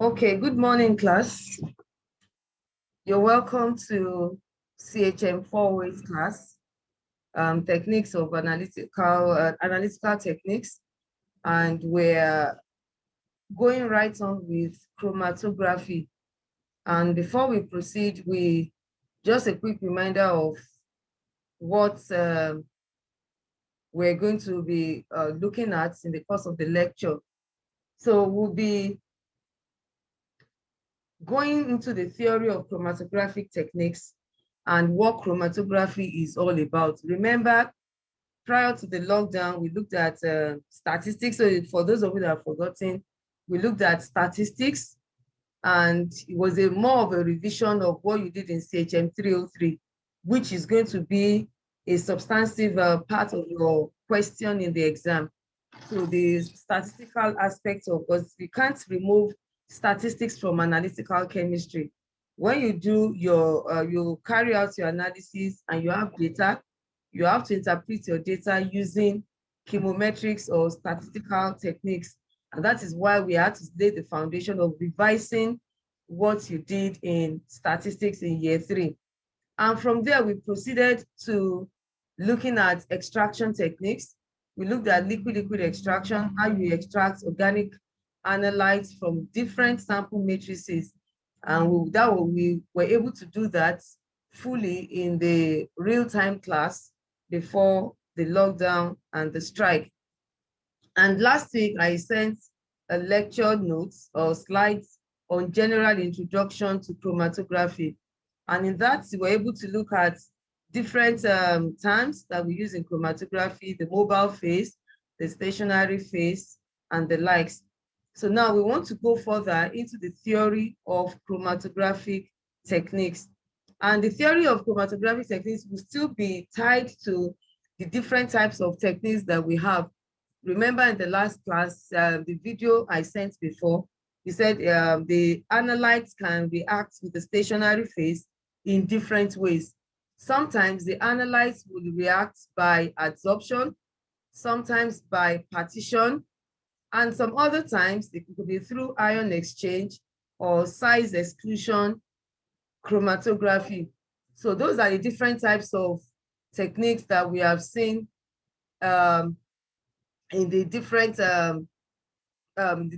Okay, good morning, class. You're welcome to CHM 4-ways class, techniques of analytical techniques, and we're going right on with chromatography. And before we proceed, just a quick reminder of what we're going to be looking at in the course of the lecture. So we'll be going into the theory of chromatographic techniques and what chromatography is all about. Remember, prior to the lockdown, we looked at statistics. So for those of you that have forgotten, we looked at statistics, and it was more of a revision of what you did in CHM 303, which is going to be a substantive part of your question in the exam. So the statistical aspect of, because we can't remove statistics from analytical chemistry. When you do you carry out your analysis and you have data, you have to interpret your data using chemometrics or statistical techniques. And that is why we had to lay the foundation of revising what you did in statistics in year 3. And from there, we proceeded to looking at extraction techniques. We looked at liquid-liquid extraction, how you extract organic analytes from different sample matrices. And we were able to do that fully in the real-time class before the lockdown and the strike. And last week, I sent a lecture notes or slides on general introduction to chromatography. And in that, we were able to look at different terms that we use in chromatography, the mobile phase, the stationary phase, and the likes. So now we want to go further into the theory of chromatographic techniques. And the theory of chromatographic techniques will still be tied to the different types of techniques that we have. Remember in the last class, the video I sent before, he said the analytes can react with the stationary phase in different ways. Sometimes the analytes will react by adsorption, sometimes by partition, and some other times it could be through ion exchange or size exclusion chromatography. So those are the different types of techniques that we have seen in the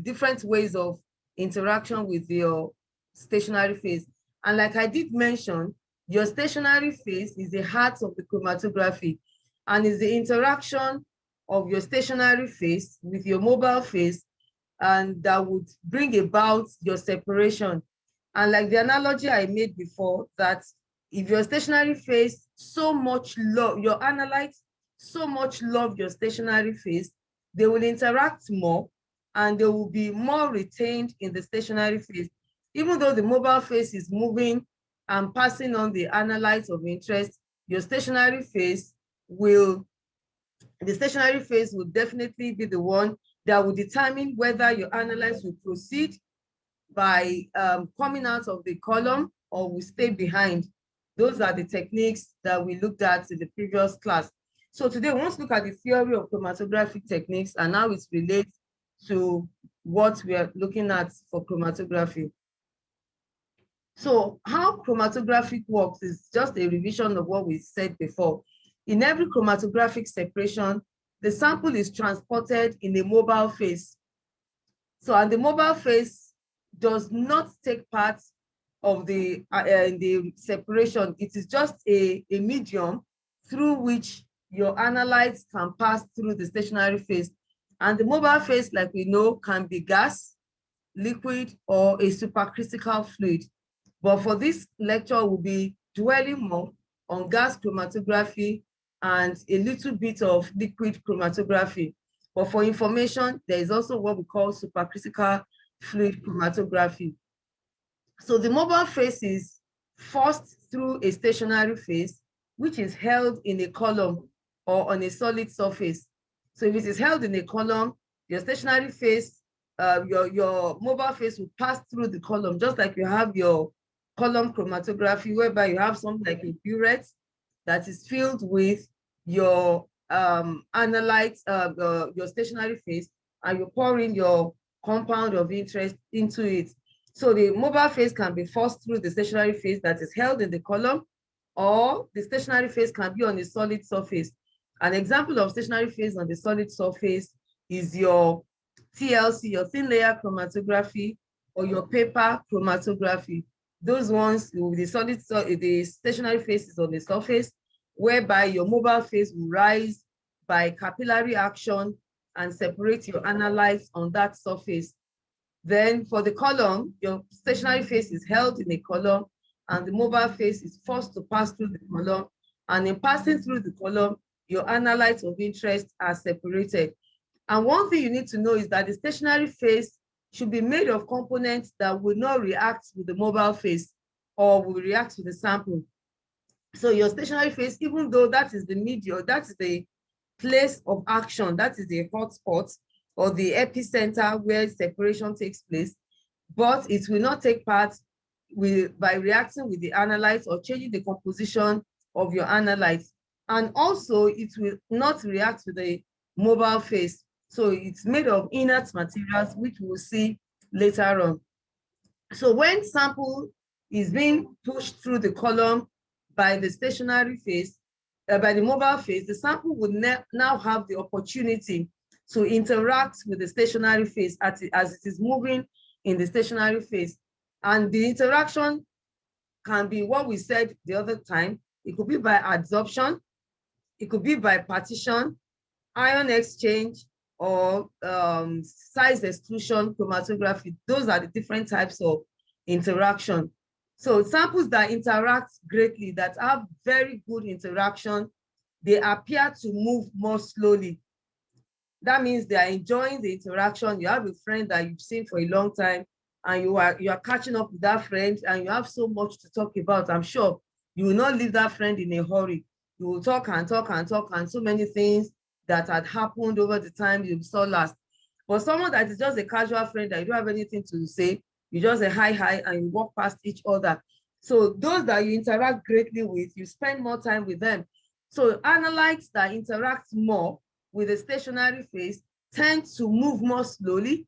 different ways of interaction with your stationary phase. And like I did mention, your stationary phase is the heart of the chromatography and is the interaction of your stationary phase with your mobile phase, and that would bring about your separation. And like the analogy I made before, that if your stationary phase so much love your analytes, so much love your stationary phase, they will interact more and they will be more retained in the stationary phase. Even though the mobile phase is moving and passing on the analytes of interest, your stationary phase will definitely be the one that will determine whether your analytes will proceed by coming out of the column or will stay behind. Those are the techniques that we looked at in the previous class. So today we want to look at the theory of chromatographic techniques and how it relates to what we are looking at for chromatography. So how chromatography works is just a revision of what we said before. In every chromatographic separation, the sample is transported in a mobile phase. So, and the mobile phase does not take part of the separation. It is just a medium through which your analytes can pass through the stationary phase. And the mobile phase, like we know, can be gas, liquid, or a supercritical fluid. But for this lecture, we'll be dwelling more on gas chromatography and a little bit of liquid chromatography. But for information, there is also what we call supercritical fluid chromatography. So the mobile phase is forced through a stationary phase, which is held in a column or on a solid surface. So if it is held in a column, your stationary phase, your mobile phase will pass through the column, just like you have your column chromatography, whereby you have something like a burette that is filled with your analytes, your stationary phase, and you pour in your compound of interest into it. So the mobile phase can be forced through the stationary phase that is held in the column, or the stationary phase can be on a solid surface. An example of stationary phase on the solid surface is your TLC, your thin layer chromatography, or your paper chromatography. Those ones, the stationary phase is on the surface, whereby your mobile phase will rise by capillary action and separate your analytes on that surface. Then for the column, your stationary phase is held in a column and the mobile phase is forced to pass through the column. And in passing through the column, your analytes of interest are separated. And one thing you need to know is that the stationary phase should be made of components that will not react with the mobile phase or will react with the sample. So your stationary phase, even though that is the medium, that is the place of action, that is the hotspot or the epicenter where separation takes place, but it will not take part by reacting with the analytes or changing the composition of your analytes. And also it will not react with the mobile phase. So it's made of inert materials, which we'll see later on. So when sample is being pushed through the column by the stationary phase, by the mobile phase, the sample would now have the opportunity to interact with the stationary phase as it is moving in the stationary phase. And the interaction can be what we said the other time. It could be by adsorption, it could be by partition, ion exchange, or size exclusion chromatography. Those are the different types of interaction. So samples that interact greatly, that have very good interaction, they appear to move more slowly. That means they are enjoying the interaction. You have a friend that you've seen for a long time, and you are catching up with that friend, and you have so much to talk about. I'm sure you will not leave that friend in a hurry. You will talk and talk and talk, and so many things that had happened over the time you saw last. But someone that is just a casual friend that you don't have anything to say, you just say hi, and you walk past each other. So those that you interact greatly with, you spend more time with them. So analytes that interact more with the stationary phase tend to move more slowly,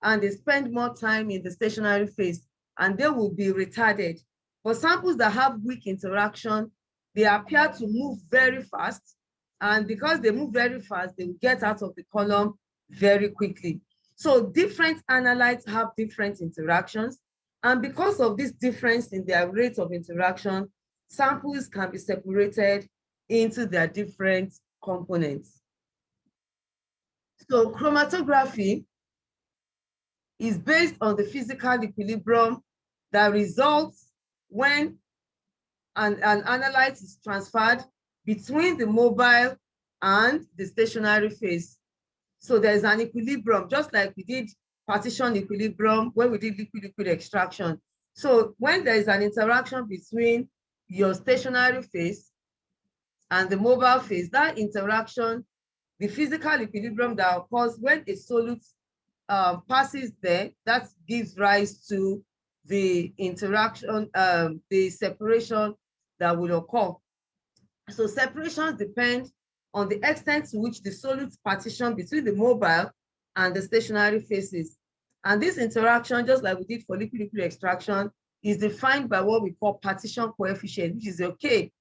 and they spend more time in the stationary phase, and they will be retarded. For samples that have weak interaction, they appear to move very fast, and because they move very fast, they will get out of the column very quickly. So different analytes have different interactions, and because of this difference in their rate of interaction, samples can be separated into their different components. So chromatography is based on the physical equilibrium that results when an analyte is transferred between the mobile and the stationary phase. So there's an equilibrium, just like we did partition equilibrium when we did liquid-liquid extraction. So when there is an interaction between your stationary phase and the mobile phase, that interaction, the physical equilibrium that occurs when a solute passes there, that gives rise to the interaction, the separation that will occur. So separations depend on the extent to which the solute partition between the mobile and the stationary phases. And this interaction, just like we did for liquid-liquid extraction, is defined by what we call partition coefficient, which is okay,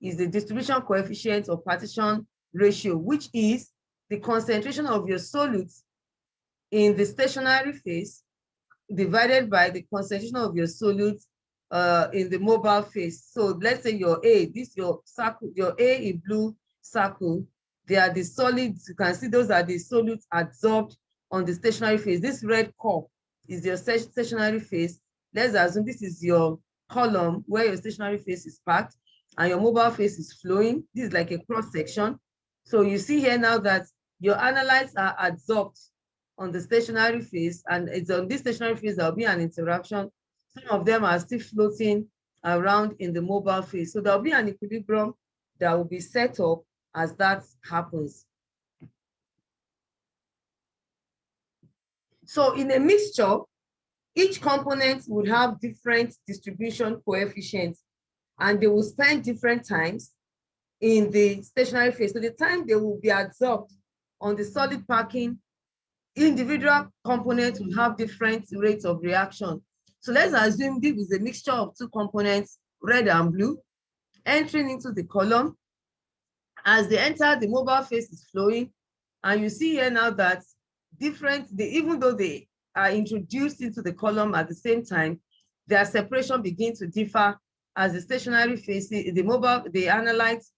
is the distribution coefficient or partition ratio, which is the concentration of your solutes in the stationary phase divided by the concentration of your solutes in the mobile phase. So let's say your A, this your circle, your A in blue circle, they are the solids. You can see those are the solutes adsorbed on the stationary phase. This red curve is your stationary phase. Let's assume this is your column where your stationary phase is packed and your mobile phase is flowing. This is like a cross section. So you see here now that your analytes are adsorbed on the stationary phase, and it's on this stationary phase there'll be an interaction. Some of them are still floating around in the mobile phase. So there'll be an equilibrium that will be set up as that happens. So in a mixture, each component would have different distribution coefficients, and they will spend different times in the stationary phase. So the time they will be adsorbed on the solid packing, individual components will have different rates of reaction. So let's assume this is a mixture of two components, red and blue, entering into the column. As they enter, the mobile phase is flowing. And you see here now that even though they are introduced into the column at the same time, their separation begins to differ as the stationary phase, the analytes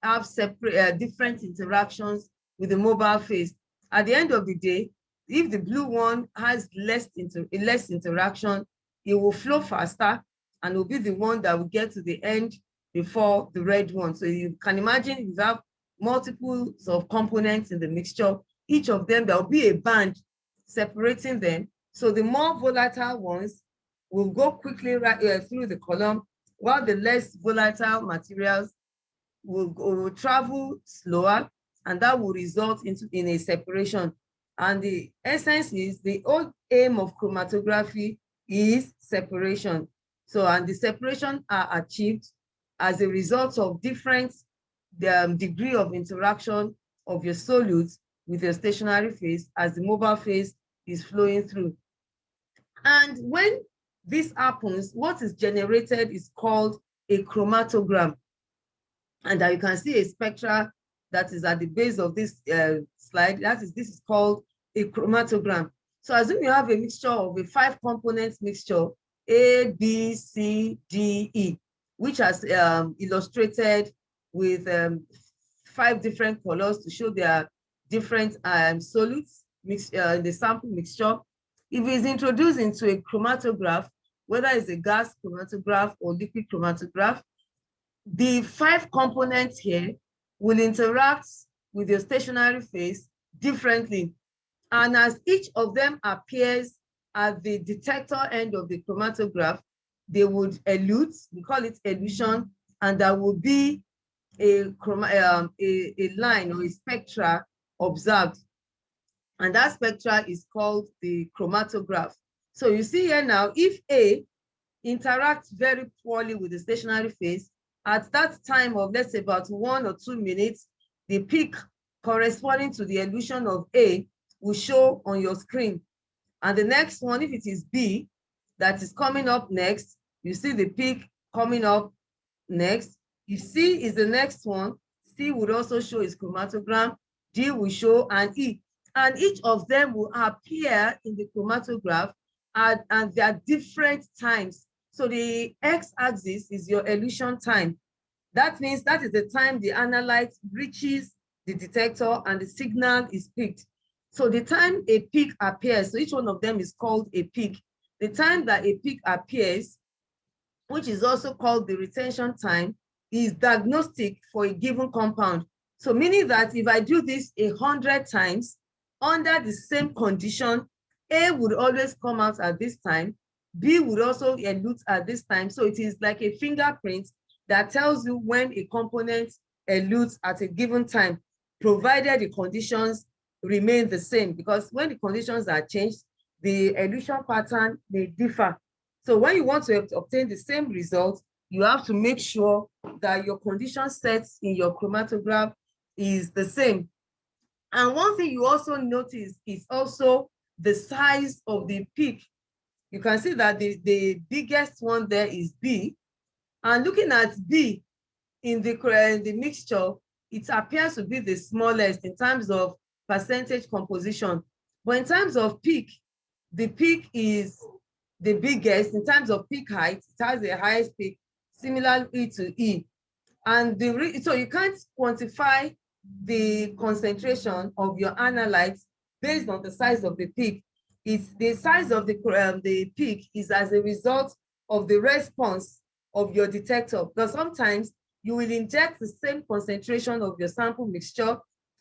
have separate different interactions with the mobile phase. At the end of the day, if the blue one has less interaction, it will flow faster and will be the one that will get to the end before the red one. So you can imagine if you have multiples of components in the mixture, each of them, there will be a band separating them. So the more volatile ones will go quickly through the column, while the less volatile materials will travel slower, and that will result in a separation. And the essence is the whole aim of chromatography is separation. So, and the separation are achieved as a result of different degree of interaction of your solutes with your stationary phase as the mobile phase is flowing through. And when this happens, what is generated is called a chromatogram. And you can see a spectra that is at the base of this slide. This is called a chromatogram. So assume you have a mixture of a 5-component mixture, A, B, C, D, E, which has illustrated with 5 different colors to show their different solutes in the sample mixture. If it's introduced into a chromatograph, whether it's a gas chromatograph or liquid chromatograph, the 5 components here will interact with your stationary phase differently. And as each of them appears at the detector end of the chromatograph, they would elute, we call it elution, and there will be a line or a spectra observed. And that spectra is called the chromatograph. So you see here now, if A interacts very poorly with the stationary phase, at that time of, let's say, about 1 or 2 minutes, the peak corresponding to the elution of A will show on your screen. And the next one, if it is B that is coming up next, you see the peak coming up next. If C is the next one, C would also show its chromatogram, D will show, and E. And each of them will appear in the chromatograph and they are different times. So the x-axis is your elution time. That means that is the time the analyte reaches the detector and the signal is picked. So the time a peak appears, so each one of them is called a peak. The time that a peak appears, which is also called the retention time, is diagnostic for a given compound. So meaning that if I do this 100 times under the same condition, A would always come out at this time, B would also elute at this time. So it is like a fingerprint that tells you when a component elutes at a given time, provided the conditions remain the same, because when the conditions are changed, the elution pattern may differ. So when you want to obtain the same result, you have to make sure that your condition sets in your chromatograph is the same. And one thing you also notice is also the size of the peak. You can see that the biggest one there is B. And looking at B in the mixture, it appears to be the smallest in terms of percentage composition. But in terms of peak, the peak is the biggest. In terms of peak height, it has the highest peak, similarly to E. And so you can't quantify the concentration of your analytes based on the size of the peak. It's the size of the peak is as a result of the response of your detector. Because sometimes you will inject the same concentration of your sample mixture,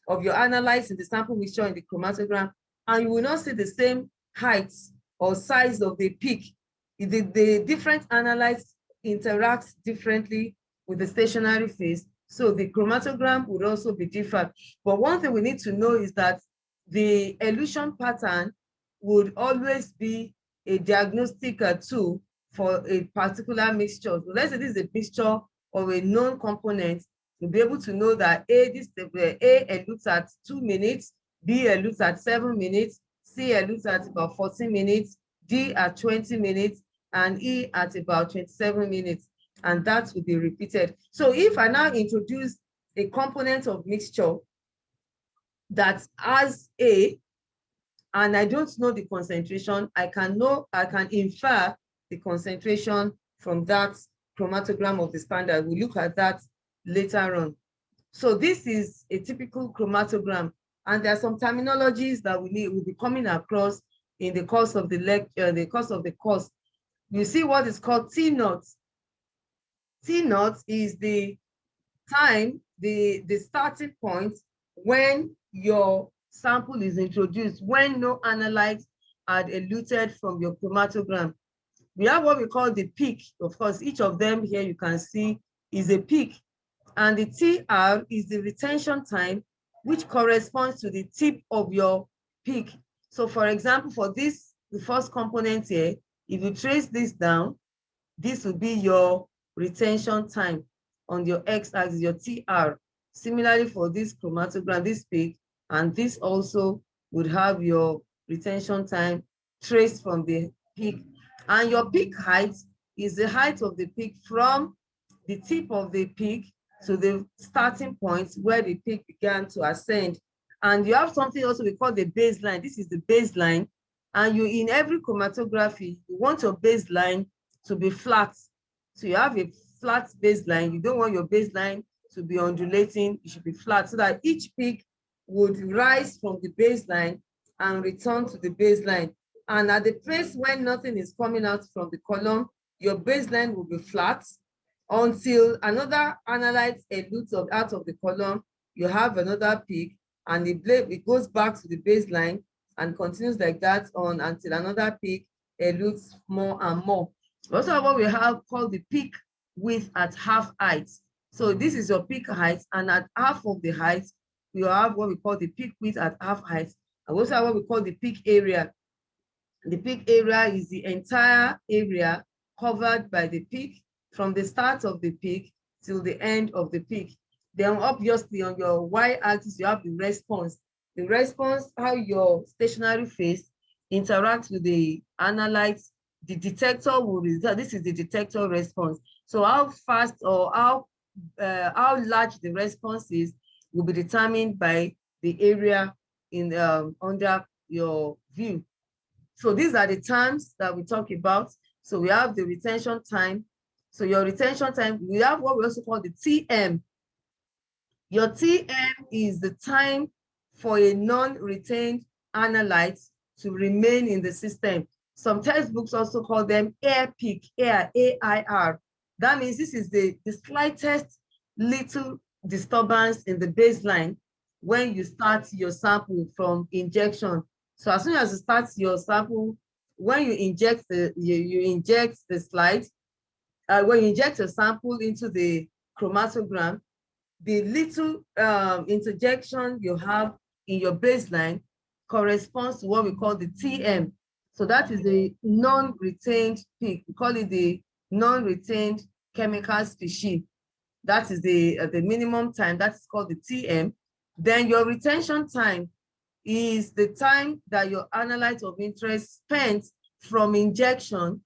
of your analytes in the sample mixture in the chromatogram, and you will not see the same height or size of the peak. The different analytes interact differently with the stationary phase, so the chromatogram would also be different. But one thing we need to know is that the elution pattern would always be a diagnostic tool for a particular mixture. So let's say this is a mixture of a known component, you'll be able to know that A elutes at 2 minutes, B elutes at 7 minutes, C elutes at about 14 minutes, D at 20 minutes, and E at about 27 minutes. And that will be repeated. So if I now introduce a component of mixture that has A, and I don't know the concentration, I can infer the concentration from that chromatogram of the standard. We'll look at that later on. So this is a typical chromatogram, and there are some terminologies that we'll be coming across in the course of the lecture, the course of the course. You see what is called T naught. T naught is the time, the starting point when your sample is introduced, when no analytes are eluted from your chromatogram. We have what we call the peak. Of course, each of them here you can see is a peak. And the TR is the retention time, which corresponds to the tip of your peak. So for example, for this, the first component here, if you trace this down, this will be your retention time on your x-axis, your TR. Similarly for this chromatogram, this peak, and this also would have your retention time traced from the peak. And your peak height is the height of the peak from the tip of the peak to the starting point where the peak began to ascend. And you have something also we call the baseline. This is the baseline. And you, in every chromatography, you want your baseline to be flat. So you have a flat baseline. You don't want your baseline to be undulating. It should be flat so that each peak would rise from the baseline and return to the baseline. And at the place when nothing is coming out from the column, your baseline will be flat until another analyte elutes out of the column. You have another peak, and it goes back to the baseline and continues like that on until another peak elutes more and more. We also have what we have called the peak width at half height. So this is your peak height, and at half of the height, we have what we call the peak width at half height. And we also have what we call the peak area. The peak area is the entire area covered by the peak from the start of the peak till the end of the peak. Then obviously on your y-axis, you have the response. The response, how your stationary phase interacts with the analytes. The detector will result. This is the detector response. So how fast or how large the response is will be determined by the area in under your view. So these are the terms that we talk about. So we have the retention time. So your retention time, we have what we also call the TM. Your TM is the time for a non-retained analyte to remain in the system. Some textbooks also call them air peak, air, AIR. That means this is the slightest little disturbance in the baseline when you start your sample from injection. So as soon as you start your sample, when you inject you inject the slide, when you inject a sample into the chromatogram, the little interjection you have in your baseline corresponds to what we call the TM. So that is the non-retained peak. We call it the non-retained chemical species. That is the minimum time. That is called the TM. Then your retention time is the time that your analyte of interest spent from injection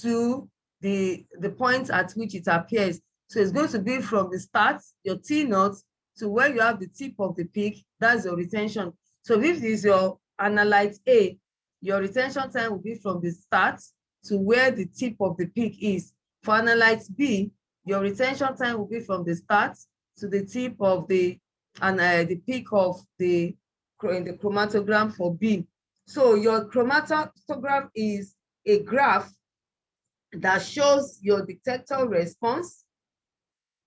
to the point at which it appears. So it's going to be from the start, your T naught, to where you have the tip of the peak. That's your retention. So if this is your analyte A, your retention time will be from the start to where the tip of the peak is. For analyte B, your retention time will be from the start to the tip of the peak of the in the chromatogram for B. So your chromatogram is a graph that shows your detector response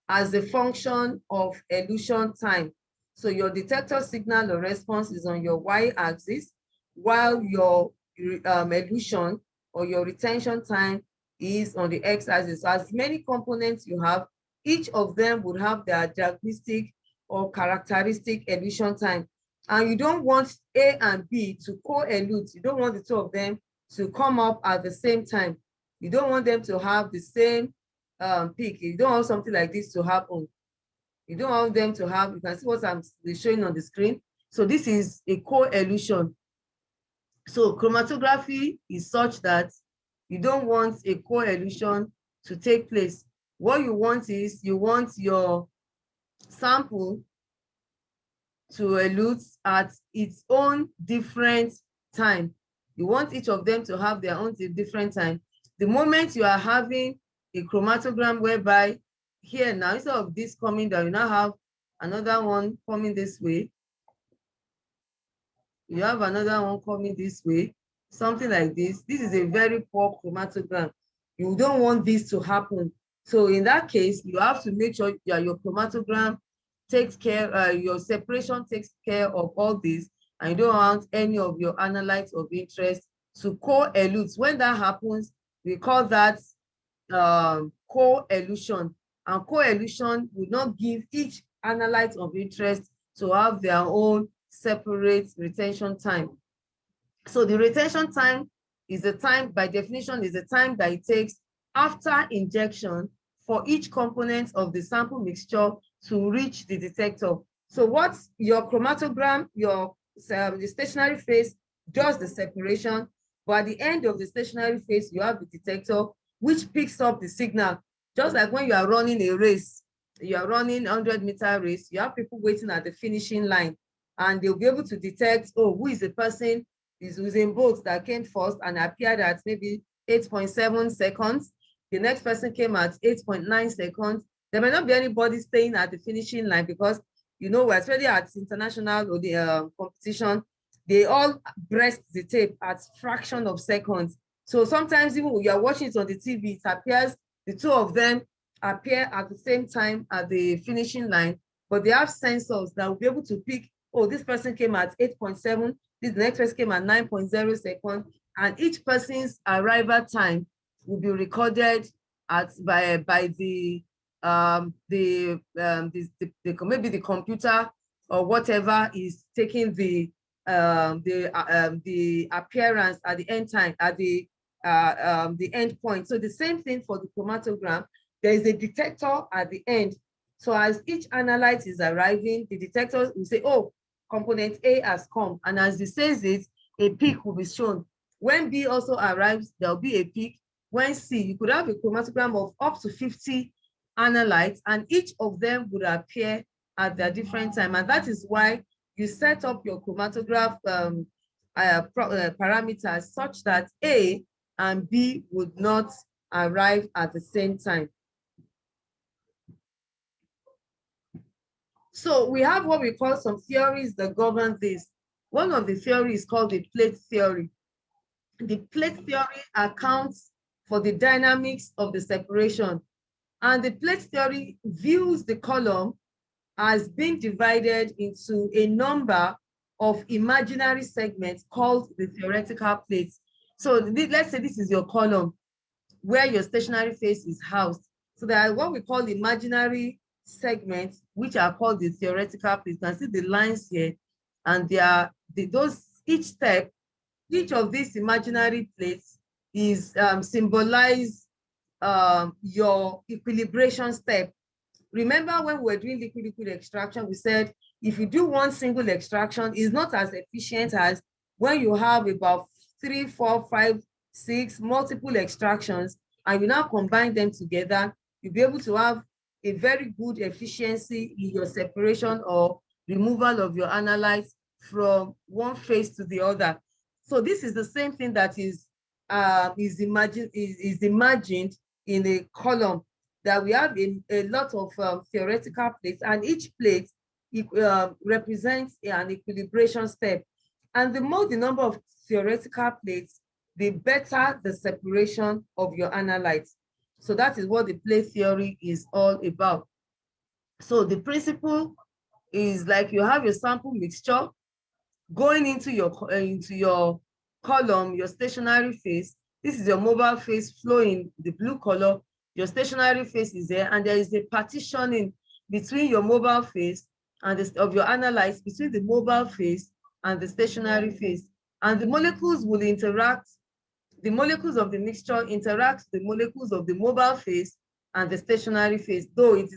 as a function of elution time. So your detector signal or response is on your y-axis, while your elution or your retention time is on the x-axis. So as many components you have, each of them would have their diagnostic or characteristic elution time. And you don't want A and B to co-elute. You don't want the two of them to come up at the same time. You don't want them to have the same peak. You don't want something like this to happen. You don't want them to have, you can see what I'm showing on the screen. So this is a co-elution. So chromatography is such that You don't want a co-elution to take place. What you want is you want your sample to elute at its own different time. You want each of them to have their own different time. The moment you are having a chromatogram whereby here now, instead of this coming down, you now have another one coming this way. You have another one coming this way, something like this. This is a very poor chromatogram. You don't want this to happen. So in that case, you have to make sure your chromatogram takes care, your separation takes care of all this, and you don't want any of your analytes of interest to co-elute. When that happens, we call that co-elution. And co-elution will not give each analyte of interest to have their own separate retention time. So the retention time is the time, by definition, is the time that it takes after injection for each component of the sample mixture to reach the detector. So what's your chromatogram, the stationary phase does the separation, but at the end of the stationary phase, you have the detector, which picks up the signal. Just like when you are running a race, you are running 100-meter race, you have people waiting at the finishing line, and they'll be able to detect, oh, who is the person is Usain Bolt that came first and appeared at maybe 8.7 seconds. The next person came at 8.9 seconds. There may not be anybody staying at the finishing line because, you know, especially at international or the competition, they all breast the tape at fraction of seconds. So sometimes even when you are watching it on the TV, it appears the two of them appear at the same time at the finishing line, but they have sensors that will be able to pick, oh, this person came at 8.7, this next person came at 9.0 seconds, and each person's arrival time will be recorded at by the maybe the computer or whatever is taking the appearance at the end time, at the end point. So the same thing for the chromatogram. There is a detector at the end. So as each analyte is arriving, the detector will say, oh, component A has come. And as it says it, a peak will be shown. When B also arrives, there'll be a peak. When C, you could have a chromatogram of up to 50 analytes, and each of them would appear at their different time. And that is why you set up your chromatograph parameters such that A and B would not arrive at the same time. So we have what we call some theories that govern this. One of the theories is called the plate theory. The plate theory accounts for the dynamics of the separation. And the plate theory views the column as being divided into a number of imaginary segments called the theoretical plates. So let's say this is your column where your stationary phase is housed. So there are what we call imaginary segments, which are called the theoretical plates. You can see the lines here, and they are each of these imaginary plates is symbolize your equilibration step. Remember when we were doing liquid extraction, we said if you do one single extraction, it's not as efficient as when you have about 3, 4, 5, 6 multiple extractions, and you now combine them together, you'll be able to have a very good efficiency in your separation or removal of your analytes from one phase to the other. So this is the same thing that is imagined in a column, that we have a lot of theoretical plates, and each plate represents an equilibration step. And the more the number of theoretical plates, the better the separation of your analytes. So that is what the plate theory is all about. So the principle is like you have your sample mixture going into your column, your stationary phase. This is your mobile phase flowing the blue color. Your stationary phase is there, and there is a partitioning between your mobile phase and of your analytes, between the mobile phase and the stationary phase. And the molecules will interact. The molecules of the mixture interact with the molecules of the mobile phase and the stationary phase, though it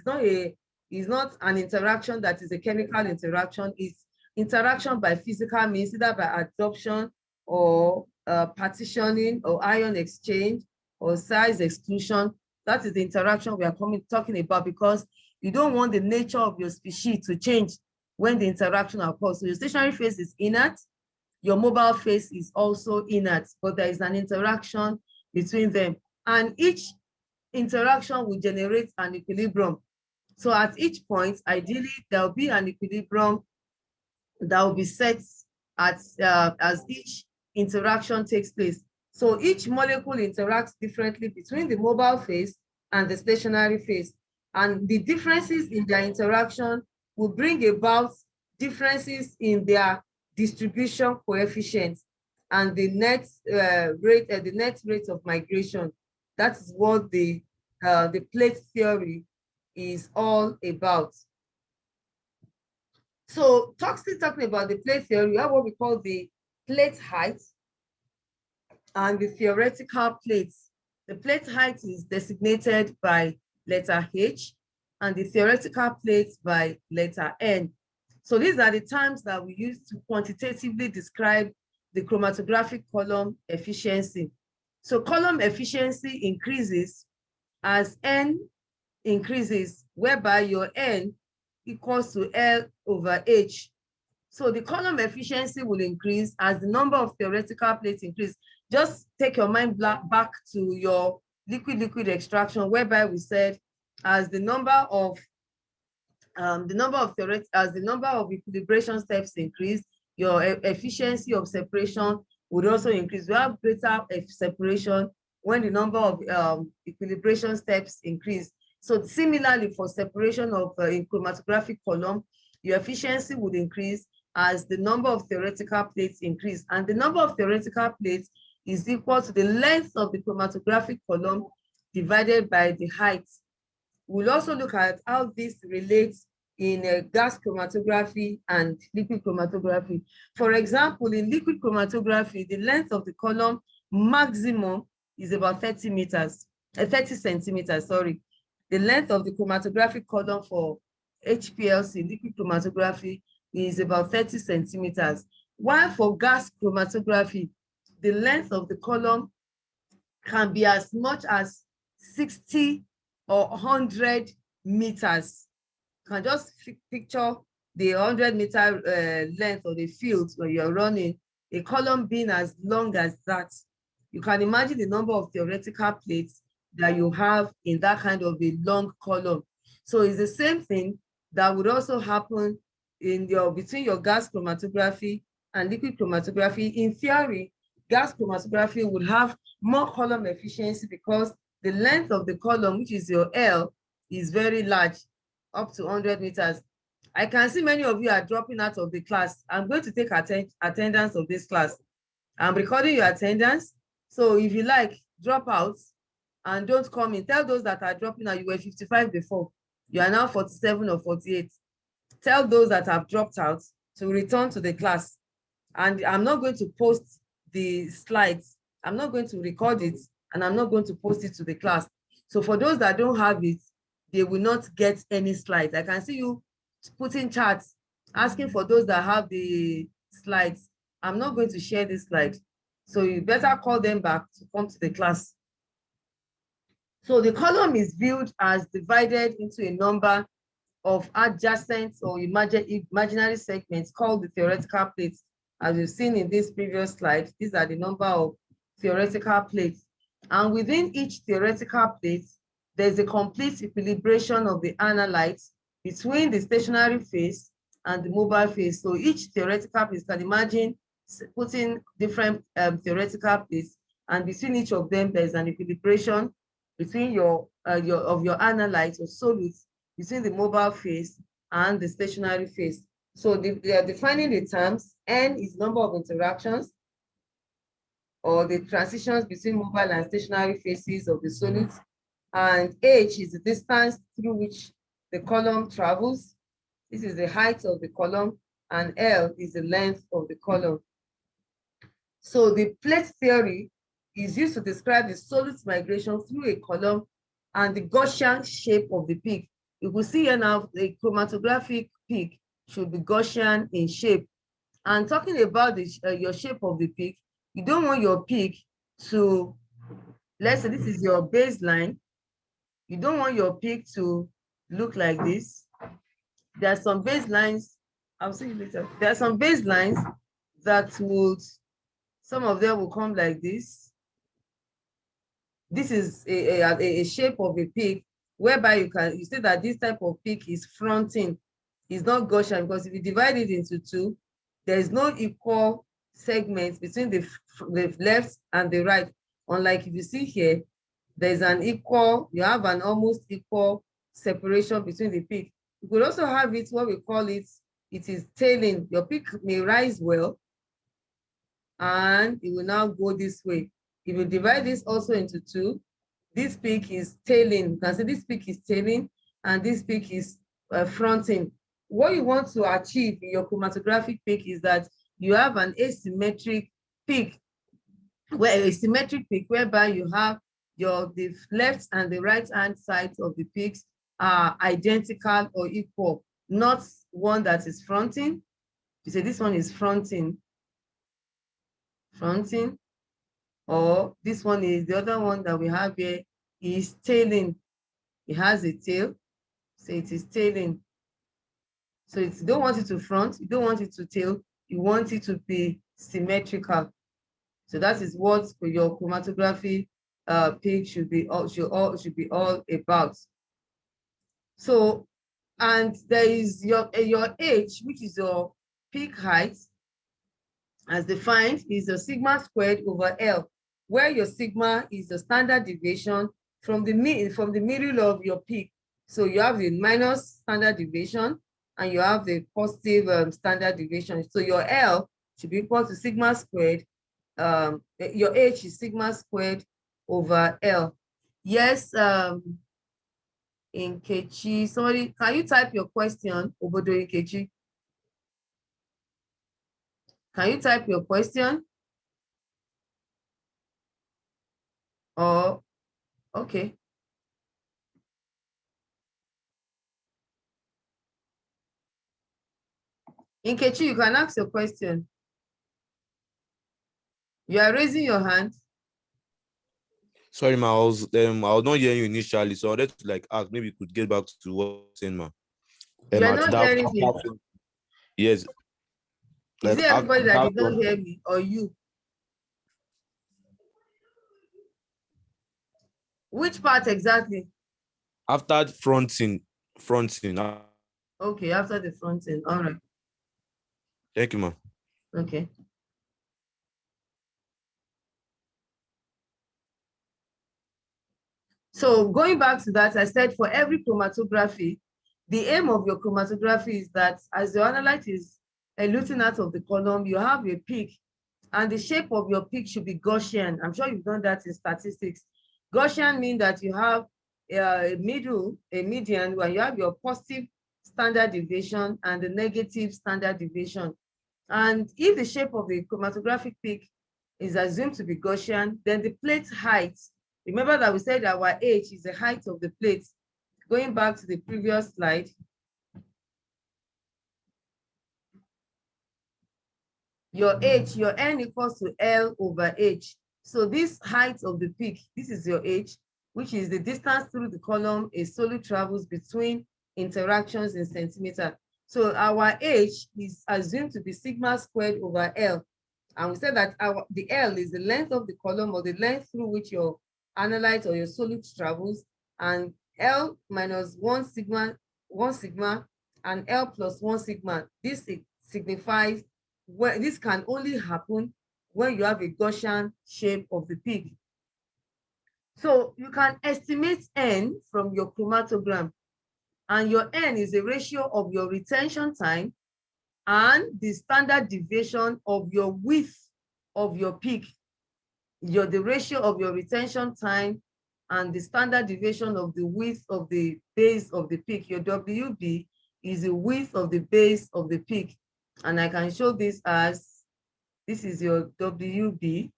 is not an interaction that is a chemical interaction. It's interaction by physical means, either by adsorption or partitioning or ion exchange or size exclusion. That is the interaction we are talking about, because you don't want the nature of your species to change when the interaction occurs. So your stationary phase is inert, your mobile phase is also inert, but there is an interaction between them. And each interaction will generate an equilibrium. So at each point, ideally, there will be an equilibrium that will be set at as each interaction takes place. So each molecule interacts differently between the mobile phase and the stationary phase. And the differences in their interaction will bring about differences in their distribution coefficients and the net rate of migration. That is what the plate theory is all about. So talking about the plate theory, we have what we call the plate height and the theoretical plates. The plate height is designated by letter H and the theoretical plates by letter N. So these are the terms that we use to quantitatively describe the chromatographic column efficiency. So column efficiency increases as N increases, whereby your N equals to L over H. So the column efficiency will increase as the number of theoretical plates increase. Just take your mind back to your liquid extraction, whereby we said as the number of equilibration steps increase, your efficiency of separation would also increase. We have greater separation when the number of equilibration steps increase. So similarly, for separation of in chromatographic column, your efficiency would increase as the number of theoretical plates increase. And the number of theoretical plates is equal to the length of the chromatographic column divided by the height. We'll also look at how this relates in gas chromatography and liquid chromatography. For example, in liquid chromatography, the length of the column maximum is about 30 centimeters, sorry. The length of the chromatographic column for HPLC, liquid chromatography, is about 30 centimeters. While for gas chromatography, the length of the column can be as much as 60 or 100 meters. You can just picture the 100-meter length of the field where you're running, a column being as long as that. You can imagine the number of theoretical plates that you have in that kind of a long column. So it's the same thing that would also happen in between your gas chromatography and liquid chromatography. In theory, gas chromatography would have more column efficiency because the length of the column, which is your L, is very large, up to 100 meters. I can see many of you are dropping out of the class. I'm going to take attendance of this class. I'm recording your attendance. So if you like, drop out and don't come in. Tell those that are dropping out, you were 55 before. You are now 47 or 48. Tell those that have dropped out to return to the class. And I'm not going to post the slides. I'm not going to record it, and I'm not going to post it to the class. So for those that don't have it, they will not get any slides. I can see you putting charts, asking for those that have the slides. I'm not going to share this slide. So you better call them back to come to the class. So the column is viewed as divided into a number of adjacent or imaginary segments called the theoretical plates. As we've seen in this previous slide, these are the number of theoretical plates. And within each theoretical plate, there's a complete equilibration of the analytes between the stationary phase and the mobile phase. So each theoretical plate, can imagine putting different theoretical plates, and between each of them, there's an equilibration between your analytes or solutes between the mobile phase and the stationary phase. So they are defining the terms. N is number of interactions or the transitions between mobile and stationary phases of the solutes. And H is the distance through which the column travels. This is the height of the column, and L is the length of the column. So the plate theory is used to describe the solute migration through a column and the Gaussian shape of the peak. You will see here now the chromatographic peak should be Gaussian in shape. And talking about your shape of the peak, You don't want your peak to, let's say this is your baseline. You don't want your peak to look like this. There are some baselines, I'll see you later. There are some baselines that would, some of them will come like this. This is a shape of a peak whereby you say that this type of peak is fronting, is not Gaussian, because if you divide it into two, there is no equal segments between the left and the right. Unlike if you see here, there's an equal, you have an almost equal separation between the peak. You could also have it, what we call it, it is tailing. Your peak may rise well, and it will now go this way. If you divide this also into two, this peak is tailing. You can see this peak is tailing, and this peak is fronting. What you want to achieve in your chromatographic peak is that you have an asymmetric peak, where a symmetric peak whereby you have the left and the right hand sides of the peaks are identical or equal, not one that is fronting. You say this one is fronting, or this one is, the other one that we have here is tailing. It has a tail, so it is tailing. So you don't want it to front, you don't want it to tail, you want it to be symmetrical. So that is what your chromatography peak should be all about. So, and there is your H, which is your peak height, as defined, is your sigma squared over L, where your sigma is the standard deviation from the middle of your peak. So you have the minus standard deviation and you have the positive standard deviation. So your L should be equal to sigma squared. Your H is sigma squared over L. Yes, Nkechi, somebody, can you type your question, Obodo Nkechi? Can you type your question? Or, okay. Nkechi, you can ask your question. You are raising your hand. Sorry, ma, I was not hearing you initially, so I wanted to like ask, maybe you could get back to what you're saying, ma. You are not hearing me. Yes. Is Like it everybody that did not hear me, or you? Which part exactly? After fronting. Okay, after the fronting. All right. Thank you, ma. Okay. So going back to that, I said for every chromatography, the aim of your chromatography is that as the analyte is eluting out of the column, you have a peak, and the shape of your peak should be Gaussian. I'm sure you've done that in statistics. Gaussian means that you have a median, where you have your positive standard deviation and the negative standard deviation. And if the shape of the chromatographic peak is assumed to be Gaussian, then the plate height, remember that we said our H is the height of the plate. Going back to the previous slide, your H, your N equals to L over H. So this height of the peak, this is your H, which is the distance through the column a solute travels between interactions in centimeter. So our H is assumed to be sigma squared over L. And we said that the L is the length of the column, or the length through which your analyte or your solute travels, and L minus 1 sigma, and L plus 1 sigma. This signifies where this can only happen when you have a Gaussian shape of the peak. So you can estimate N from your chromatogram, and your N is a ratio of your retention time and the standard deviation of your width of your peak. The ratio of your retention time and the standard deviation of the width of the base of the peak. Your WB is the width of the base of the peak. And I can show this as, this is your WB.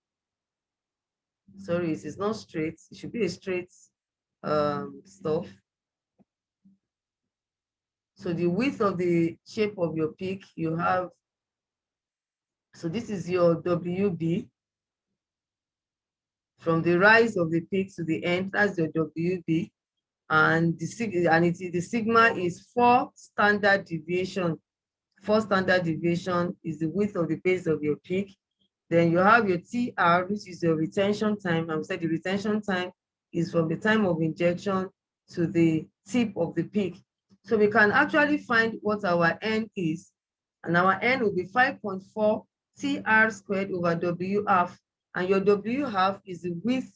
Sorry, it is not straight. It should be a straight stuff. So the width of the shape of your peak, you have, so this is your WB. from the rise of the peak to the end. That's your WB. And the sigma is 4 standard deviation. 4 standard deviation is the width of the base of your peak. Then you have your TR, which is your retention time. I said the retention time is from the time of injection to the tip of the peak. So we can actually find what our N is. And our N will be 5.4 TR squared over W half. And your W half is the width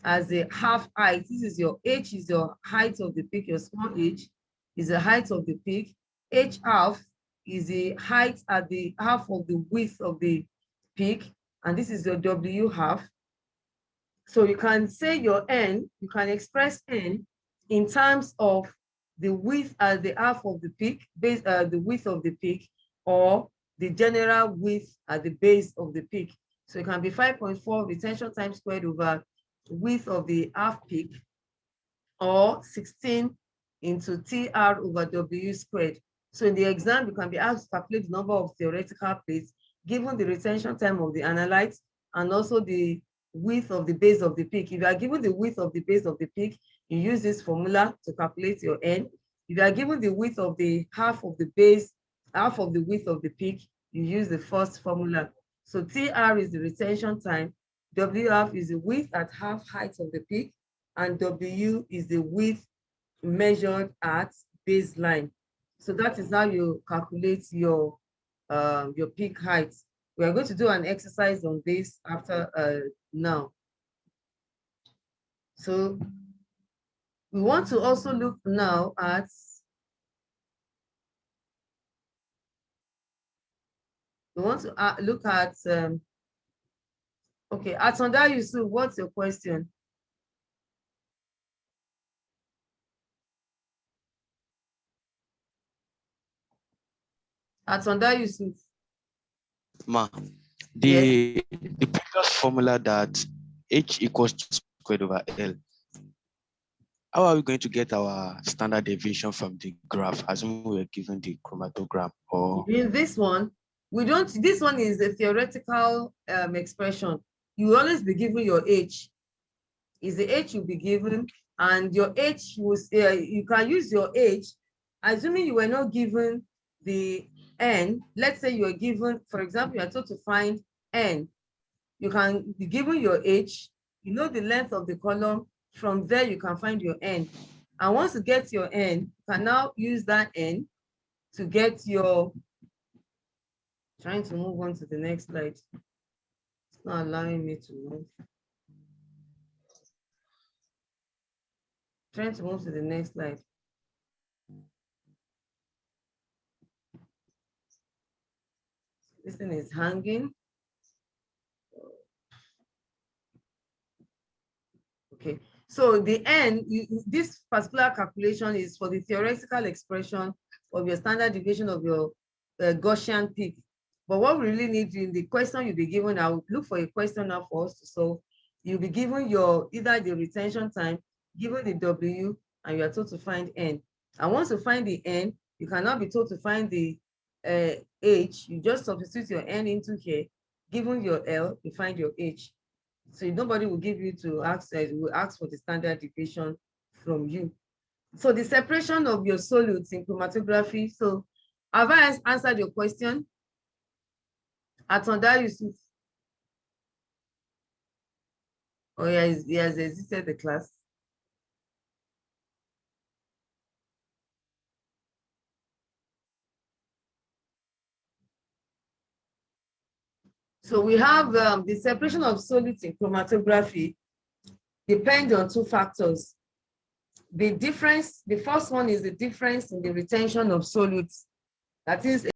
as a half height. This is your H is your height of the peak. Your small h is the height of the peak. H half is the height at the half of the width of the peak. And this is your W half. So you can say your N, you can express N in terms of the width at the half of the peak, the width of the peak, or the general width at the base of the peak. So it can be 5.4 retention time squared over width of the half peak, or 16 into TR over W squared. So in the exam, you can be asked to calculate the number of theoretical plates given the retention time of the analyte and also the width of the base of the peak. If you are given the width of the base of the peak, you use this formula to calculate your N. If you are given the width of the half of the base, half of the width of the peak, you use the first formula. So TR is the retention time, W half is the width at half height of the peak, and W is the width measured at baseline. So that is how you calculate your peak height. We are going to do an exercise on this after now. So we want to also look now at look at okay, Atonda Yusuf, what's your question? Atonda Yusuf. Ma, Yes. the previous formula that H equals squared over L, how are we going to get our standard deviation from the graph, assuming we are given the chromatogram? Or In this one, we don't, this one is a theoretical expression. You will always be given your H. Is the H you'll be given, and your H was, you can use your H, assuming you were not given the N. Let's say you are given, for example, you are told to find N. You can be given your H, you know the length of the column, from there you can find your N. And once you get your N, you can now use that N to get your, trying to move on to the next slide. It's not allowing me to move. Trying to move to the next slide. This thing is hanging. Okay, so the N, this particular calculation is for the theoretical expression of your standard deviation of your Gaussian peak. But what we really need in the question you'll be given, I'll look for a question now for us to solve. You'll be given your either the retention time, given the W, and you are told to find N. And once you find the N, you cannot be told to find the H. You just substitute your N into here. Given your L, you find your H. So nobody will give you to ask, will ask for the standard deviation from you. So the separation of your solutes in chromatography. So have I answered your question? Atonda Yusuf. Oh, yeah, he has exited the class. So we have the separation of solutes in chromatography depends on two factors. The difference, the first one is the difference in the retention of solutes. That is